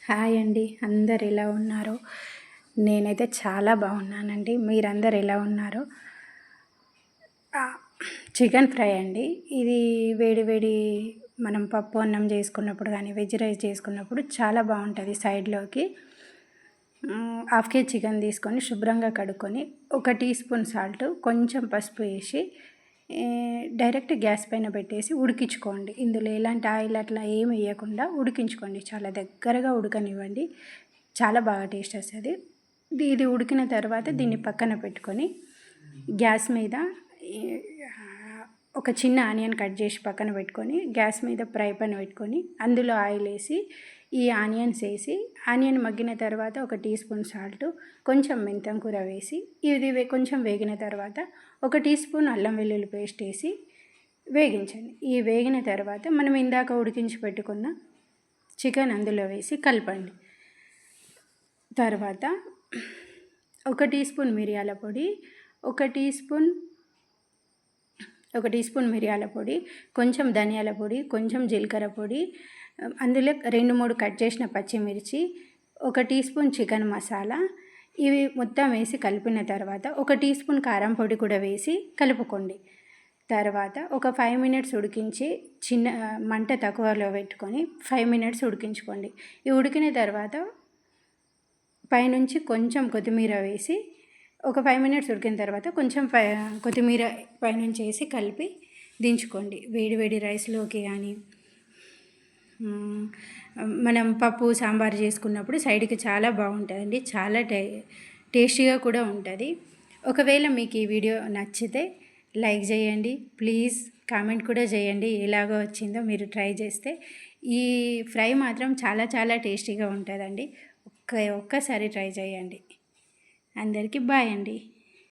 Hi అండి, అందరు ఎలా ఉన్నారు? నేనైతే చాలా బాగున్నానండి. మీరందరు ఎలా ఉన్నారు? చికెన్ ఫ్రై అండి. ఇది వేడి వేడి మనం పప్పు అన్నం చేసుకున్నప్పుడు కానీ వెజ్ రైస్ చేసుకున్నప్పుడు చాలా బాగుంటుంది. సైడ్లోకి హాఫ్ కేజీ చికెన్ తీసుకొని శుభ్రంగా కడుక్కొని 1 టీ స్పూన్ సాల్ట్, కొంచెం పసుపు వేసి డైరెక్ట్ గ్యాస్ పైన పెట్టేసి ఉడికించుకోండి. ఇందులో ఎలాంటి ఆయిల్ అట్లా ఏమి వేయకుండా ఉడికించుకోండి. చాలా దగ్గరగా ఉడకనివ్వండి, చాలా బాగా టేస్ట్ వస్తుంది. ఇది ఉడికిన తర్వాత దీన్ని పక్కన పెట్టుకొని గ్యాస్ మీద ఒక చిన్న ఆనియన్ కట్ చేసి పక్కన పెట్టుకొని గ్యాస్ మీద ఫ్రై పాన్ పెట్టుకొని అందులో ఆయిల్ వేసి ఈ ఆనియన్స్ వేసి ఆనియన్ మగ్గిన తర్వాత 1 టీ స్పూన్ సాల్ట్, కొంచెం మెంతం కూర వేసి ఇది కొంచెం వేగిన తర్వాత 1 టీ స్పూన్ అల్లం వెల్లుల్లి పేస్ట్ వేసి వేగించండి. ఈ వేగిన తర్వాత మనం ఇందాక ఉడికించి పెట్టుకున్న చికెన్ అందులో వేసి కలపండి. తర్వాత 1 టీ స్పూన్ మిరియాల పొడి, 1 టీ స్పూన్ మిరియాల పొడి, కొంచెం ధనియాల పొడి, కొంచెం జీలకర్ర పొడి, అందులో 2-3 కట్ చేసిన పచ్చిమిర్చి, 1 టీ స్పూన్ చికెన్ మసాలా, ఇవి మొత్తం వేసి కలిపిన తర్వాత 1 టీ స్పూన్ కారం పొడి కూడా వేసి కలుపుకోండి. తర్వాత ఒక 5 మినిట్స్ ఉడికించి చిన్న మంట తక్కువలో పెట్టుకొని 5 మినిట్స్ ఉడికించుకోండి. ఈ ఉడికిన తర్వాత పైనుంచి కొంచెం కొత్తిమీర వేసి ఒక 5 మినిట్స్ ఉడికిన తర్వాత కొంచెం కొత్తిమీర పైనుంచి వేసి కలిపి దించుకోండి. వేడి వేడి రైస్లోకి కానీ మనం పప్పు సాంబార్ చేసుకున్నప్పుడు సైడ్కి చాలా బాగుంటుందండి. చాలా టేస్టీగా కూడా ఉంటుంది. ఒకవేళ మీకు ఈ వీడియో నచ్చితే లైక్ చేయండి, ప్లీజ్ కామెంట్ కూడా చేయండి ఎలాగో వచ్చిందో. మీరు ట్రై చేస్తే ఈ ఫ్రై మాత్రం చాలా చాలా టేస్టీగా ఉంటుందండి. ఒక్కసారి ట్రై చేయండి. అందరికీ బాయ్ అండి.